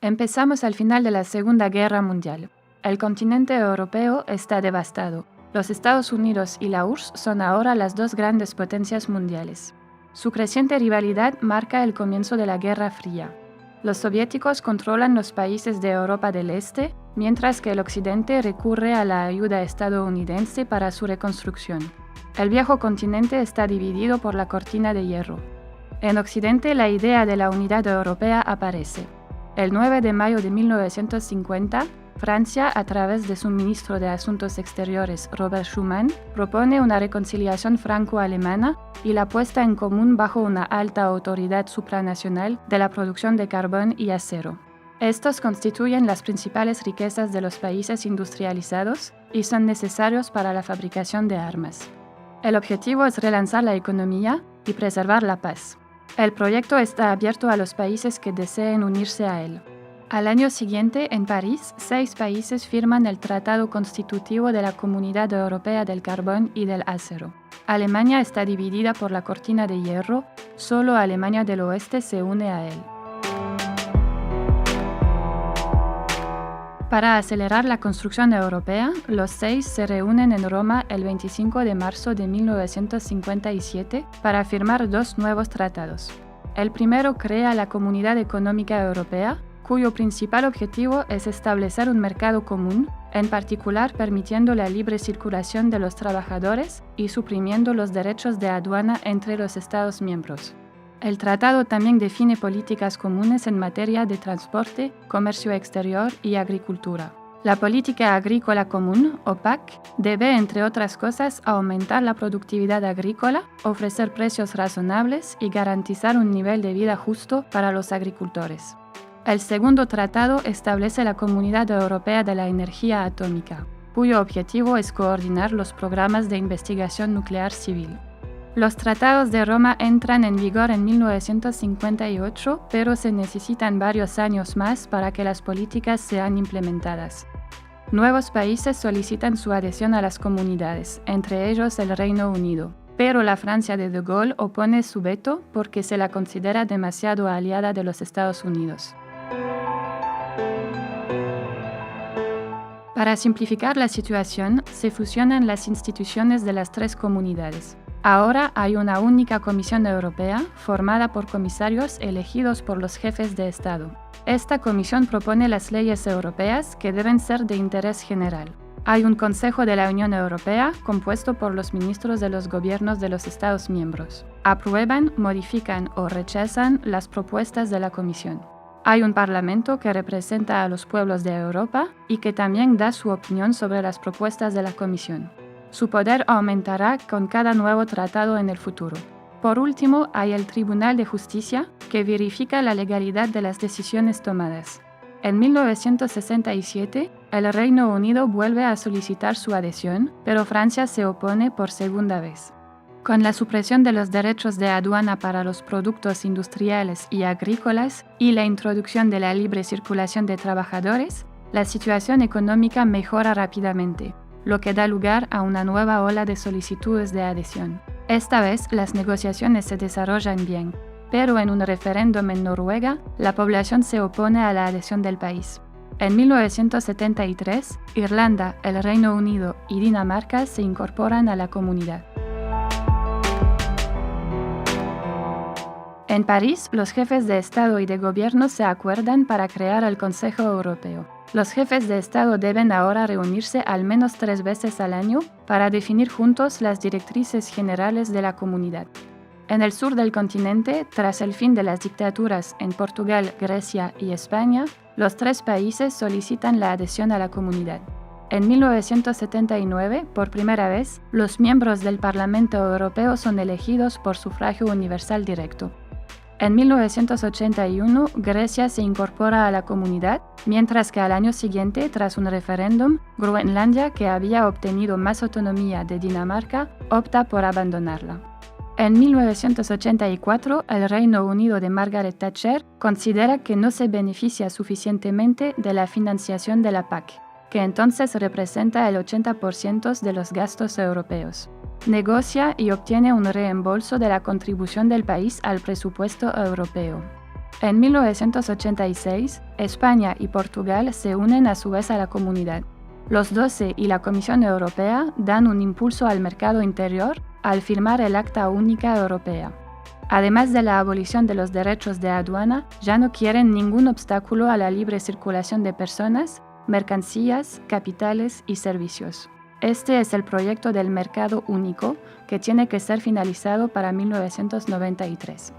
Empezamos al final de la Segunda Guerra Mundial. El continente europeo está devastado. Los Estados Unidos y la URSS son ahora las dos grandes potencias mundiales. Su creciente rivalidad marca el comienzo de la Guerra Fría. Los soviéticos controlan los países de Europa del Este, mientras que el Occidente recurre a la ayuda estadounidense para su reconstrucción. El viejo continente está dividido por la cortina de hierro. En Occidente, la idea de la unidad europea aparece. El 9 de mayo de 1950, Francia, a través de su ministro de Asuntos Exteriores, Robert Schuman, propone una reconciliación franco-alemana y la puesta en común bajo una alta autoridad supranacional de la producción de carbón y acero. Estos constituyen las principales riquezas de los países industrializados y son necesarios para la fabricación de armas. El objetivo es relanzar la economía y preservar la paz. El proyecto está abierto a los países que deseen unirse a él. Al año siguiente, en París, 6 países firman el Tratado Constitutivo de la Comunidad Europea del Carbón y del Acero. Alemania está dividida por la cortina de hierro, solo Alemania del Oeste se une a él. Para acelerar la construcción europea, los 6 se reúnen en Roma el 25 de marzo de 1957 para firmar 2 nuevos tratados. El primero crea la Comunidad Económica Europea, cuyo principal objetivo es establecer un mercado común, en particular permitiendo la libre circulación de los trabajadores y suprimiendo los derechos de aduana entre los Estados miembros. El tratado también define políticas comunes en materia de transporte, comercio exterior y agricultura. La política agrícola común, o PAC, debe, entre otras cosas, aumentar la productividad agrícola, ofrecer precios razonables y garantizar un nivel de vida justo para los agricultores. El segundo tratado establece la Comunidad Europea de la Energía Atómica, cuyo objetivo es coordinar los programas de investigación nuclear civil. Los tratados de Roma entran en vigor en 1958, pero se necesitan varios años más para que las políticas sean implementadas. Nuevos países solicitan su adhesión a las comunidades, entre ellos el Reino Unido, pero la Francia de De Gaulle opone su veto porque se la considera demasiado aliada de los Estados Unidos. Para simplificar la situación, se fusionan las instituciones de las 3 comunidades. Ahora hay una única Comisión Europea, formada por comisarios elegidos por los jefes de Estado. Esta comisión propone las leyes europeas que deben ser de interés general. Hay un Consejo de la Unión Europea compuesto por los ministros de los gobiernos de los Estados miembros. Aprueban, modifican o rechazan las propuestas de la Comisión. Hay un Parlamento que representa a los pueblos de Europa y que también da su opinión sobre las propuestas de la Comisión. Su poder aumentará con cada nuevo tratado en el futuro. Por último, hay el Tribunal de Justicia, que verifica la legalidad de las decisiones tomadas. En 1967, el Reino Unido vuelve a solicitar su adhesión, pero Francia se opone por segunda vez. Con la supresión de los derechos de aduana para los productos industriales y agrícolas y la introducción de la libre circulación de trabajadores, la situación económica mejora rápidamente, lo que da lugar a una nueva ola de solicitudes de adhesión. Esta vez las negociaciones se desarrollan bien, pero en un referéndum en Noruega, la población se opone a la adhesión del país. En 1973, Irlanda, el Reino Unido y Dinamarca se incorporan a la comunidad. En París, los jefes de Estado y de Gobierno se acuerdan para crear el Consejo Europeo. Los jefes de Estado deben ahora reunirse al menos 3 veces al año para definir juntos las directrices generales de la comunidad. En el sur del continente, tras el fin de las dictaduras en Portugal, Grecia y España, los 3 países solicitan la adhesión a la comunidad. En 1979, por primera vez, los miembros del Parlamento Europeo son elegidos por sufragio universal directo. En 1981, Grecia se incorpora a la comunidad, mientras que al año siguiente, tras un referéndum, Groenlandia, que había obtenido más autonomía de Dinamarca, opta por abandonarla. En 1984, el Reino Unido de Margaret Thatcher considera que no se beneficia suficientemente de la financiación de la PAC, que entonces representa el 80% de los gastos europeos. Negocia y obtiene un reembolso de la contribución del país al presupuesto europeo. En 1986, España y Portugal se unen a su vez a la comunidad. Los 12 y la Comisión Europea dan un impulso al mercado interior al firmar el Acta Única Europea. Además de la abolición de los derechos de aduana, ya no quieren ningún obstáculo a la libre circulación de personas, mercancías, capitales y servicios. Este es el proyecto del mercado único que tiene que ser finalizado para 1993.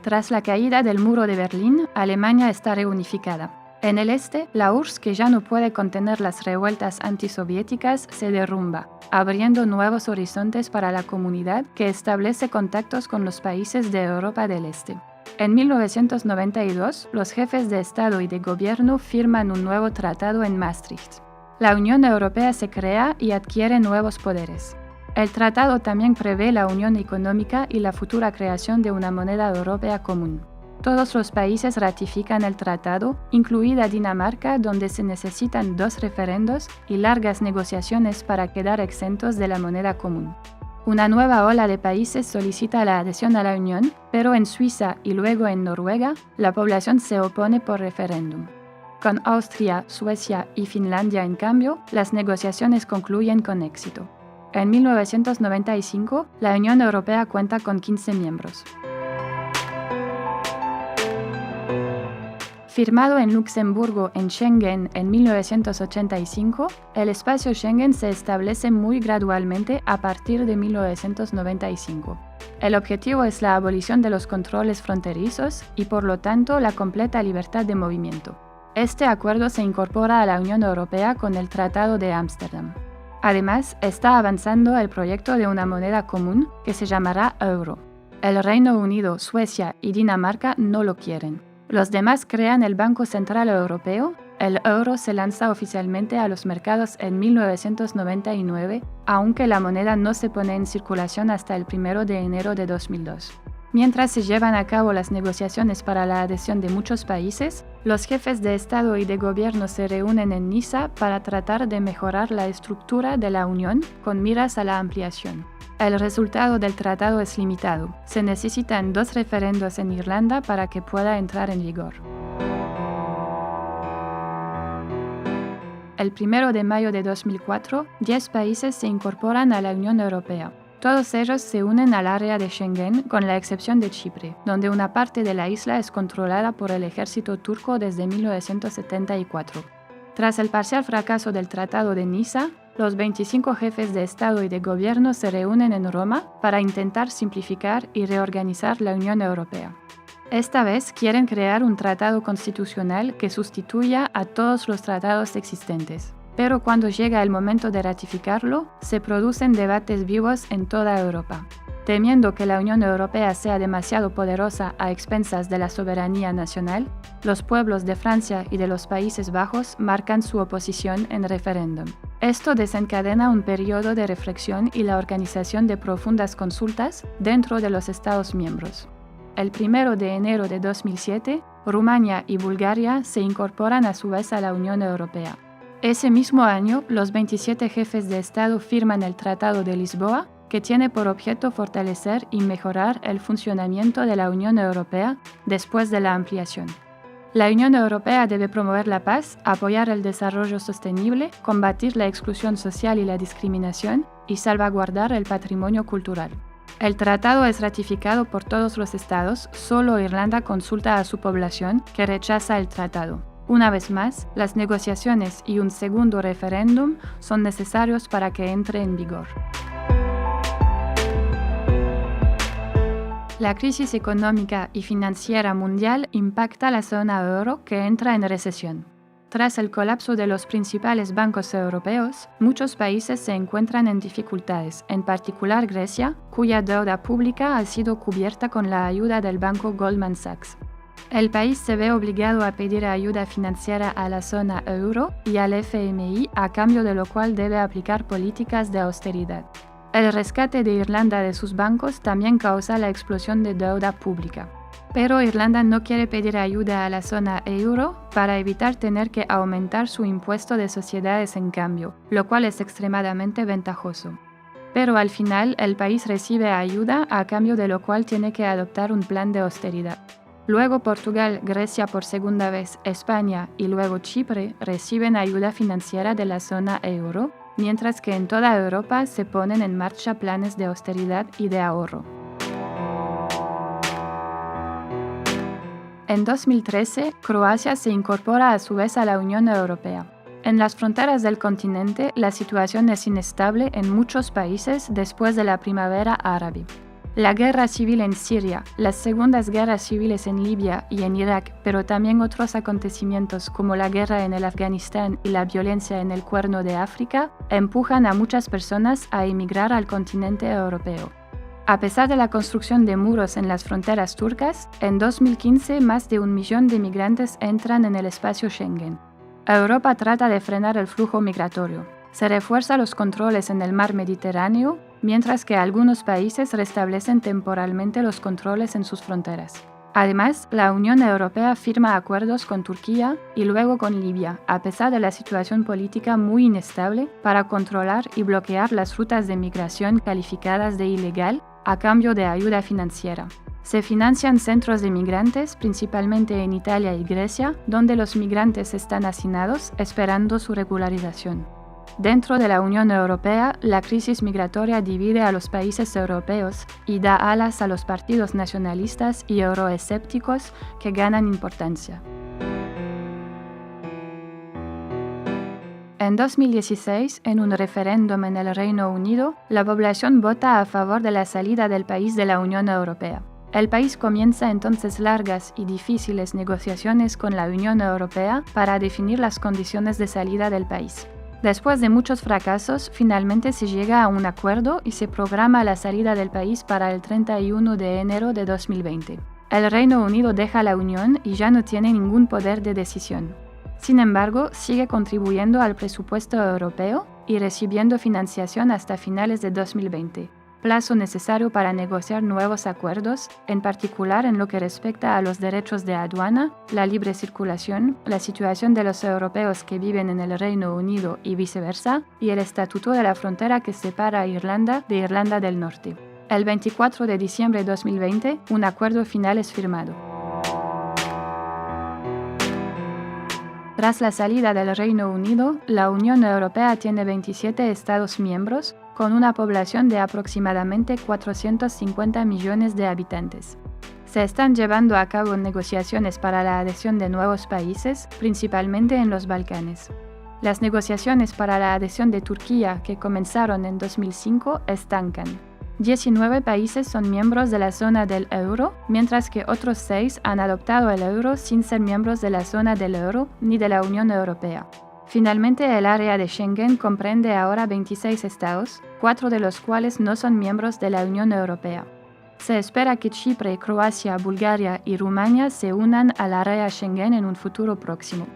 Tras la caída del muro de Berlín, Alemania está reunificada. En el este, la URSS, que ya no puede contener las revueltas antisoviéticas, se derrumba, abriendo nuevos horizontes para la comunidad que establece contactos con los países de Europa del Este. En 1992, los jefes de Estado y de Gobierno firman un nuevo tratado en Maastricht. La Unión Europea se crea y adquiere nuevos poderes. El tratado también prevé la unión económica y la futura creación de una moneda europea común. Todos los países ratifican el tratado, incluida Dinamarca, donde se necesitan 2 referendos y largas negociaciones para quedar exentos de la moneda común. Una nueva ola de países solicita la adhesión a la Unión, pero en Suiza y luego en Noruega, la población se opone por referéndum. Con Austria, Suecia y Finlandia, en cambio, las negociaciones concluyen con éxito. En 1995, la Unión Europea cuenta con 15 miembros. Firmado en Luxemburgo en Schengen en 1985, el espacio Schengen se establece muy gradualmente a partir de 1995. El objetivo es la abolición de los controles fronterizos y, por lo tanto, la completa libertad de movimiento. Este acuerdo se incorpora a la Unión Europea con el Tratado de Ámsterdam. Además, está avanzando el proyecto de una moneda común que se llamará euro. El Reino Unido, Suecia y Dinamarca no lo quieren. Los demás crean el Banco Central Europeo. El euro se lanza oficialmente a los mercados en 1999, aunque la moneda no se pone en circulación hasta el 1 de enero de 2002. Mientras se llevan a cabo las negociaciones para la adhesión de muchos países, los jefes de Estado y de Gobierno se reúnen en Niza para tratar de mejorar la estructura de la Unión con miras a la ampliación. El resultado del tratado es limitado. Se necesitan 2 referendos en Irlanda para que pueda entrar en vigor. El 1 de mayo de 2004, 10 países se incorporan a la Unión Europea. Todos ellos se unen al área de Schengen, con la excepción de Chipre, donde una parte de la isla es controlada por el ejército turco desde 1974. Tras el parcial fracaso del Tratado de Niza, los 25 jefes de Estado y de Gobierno se reúnen en Roma para intentar simplificar y reorganizar la Unión Europea. Esta vez quieren crear un tratado constitucional que sustituya a todos los tratados existentes. Pero cuando llega el momento de ratificarlo, se producen debates vivos en toda Europa. Temiendo que la Unión Europea sea demasiado poderosa a expensas de la soberanía nacional, los pueblos de Francia y de los Países Bajos marcan su oposición en referéndum. Esto desencadena un periodo de reflexión y la organización de profundas consultas dentro de los Estados miembros. El 1 de enero de 2007, Rumania y Bulgaria se incorporan a su vez a la Unión Europea. Ese mismo año, los 27 jefes de Estado firman el Tratado de Lisboa, que tiene por objeto fortalecer y mejorar el funcionamiento de la Unión Europea después de la ampliación. La Unión Europea debe promover la paz, apoyar el desarrollo sostenible, combatir la exclusión social y la discriminación y salvaguardar el patrimonio cultural. El tratado es ratificado por todos los estados, solo Irlanda consulta a su población, que rechaza el tratado. Una vez más, las negociaciones y un segundo referéndum son necesarios para que entre en vigor. La crisis económica y financiera mundial impacta la zona euro, que entra en recesión. Tras el colapso de los principales bancos europeos, muchos países se encuentran en dificultades, en particular Grecia, cuya deuda pública ha sido cubierta con la ayuda del banco Goldman Sachs. El país se ve obligado a pedir ayuda financiera a la zona euro y al FMI, a cambio de lo cual debe aplicar políticas de austeridad. El rescate de Irlanda de sus bancos también causa la explosión de deuda pública. Pero Irlanda no quiere pedir ayuda a la zona euro para evitar tener que aumentar su impuesto de sociedades en cambio, lo cual es extremadamente ventajoso. Pero al final el país recibe ayuda a cambio de lo cual tiene que adoptar un plan de austeridad. Luego Portugal, Grecia por segunda vez, España y luego Chipre reciben ayuda financiera de la zona euro, mientras que en toda Europa se ponen en marcha planes de austeridad y de ahorro. En 2013, Croacia se incorpora a su vez a la Unión Europea. En las fronteras del continente, la situación es inestable en muchos países después de la primavera árabe. La guerra civil en Siria, las segundas guerras civiles en Libia y en Irak, pero también otros acontecimientos como la guerra en el Afganistán y la violencia en el Cuerno de África, empujan a muchas personas a emigrar al continente europeo. A pesar de la construcción de muros en las fronteras turcas, en 2015 más de 1 millón de migrantes entran en el espacio Schengen. Europa trata de frenar el flujo migratorio. Se refuerzan los controles en el mar Mediterráneo, mientras que algunos países restablecen temporalmente los controles en sus fronteras. Además, la Unión Europea firma acuerdos con Turquía y luego con Libia, a pesar de la situación política muy inestable, para controlar y bloquear las rutas de migración calificadas de ilegal a cambio de ayuda financiera. Se financian centros de migrantes, principalmente en Italia y Grecia, donde los migrantes están hacinados esperando su regularización. Dentro de la Unión Europea, la crisis migratoria divide a los países europeos y da alas a los partidos nacionalistas y euroescépticos que ganan importancia. En 2016, en un referéndum en el Reino Unido, la población vota a favor de la salida del país de la Unión Europea. El país comienza entonces largas y difíciles negociaciones con la Unión Europea para definir las condiciones de salida del país. Después de muchos fracasos, finalmente se llega a un acuerdo y se programa la salida del país para el 31 de enero de 2020. El Reino Unido deja la Unión y ya no tiene ningún poder de decisión. Sin embargo, sigue contribuyendo al presupuesto europeo y recibiendo financiación hasta finales de 2020, plazo necesario para negociar nuevos acuerdos, en particular en lo que respecta a los derechos de aduana, la libre circulación, la situación de los europeos que viven en el Reino Unido y viceversa, y el estatuto de la frontera que separa a Irlanda de Irlanda del Norte. El 24 de diciembre de 2020, un acuerdo final es firmado. Tras la salida del Reino Unido, la Unión Europea tiene 27 Estados miembros, con una población de aproximadamente 450 millones de habitantes. Se están llevando a cabo negociaciones para la adhesión de nuevos países, principalmente en los Balcanes. Las negociaciones para la adhesión de Turquía, que comenzaron en 2005, estancan. 19 países son miembros de la zona del euro, mientras que otros 6 han adoptado el euro sin ser miembros de la zona del euro ni de la Unión Europea. Finalmente, el área de Schengen comprende ahora 26 estados, 4 de los cuales no son miembros de la Unión Europea. Se espera que Chipre, Croacia, Bulgaria y Rumania se unan al área Schengen en un futuro próximo.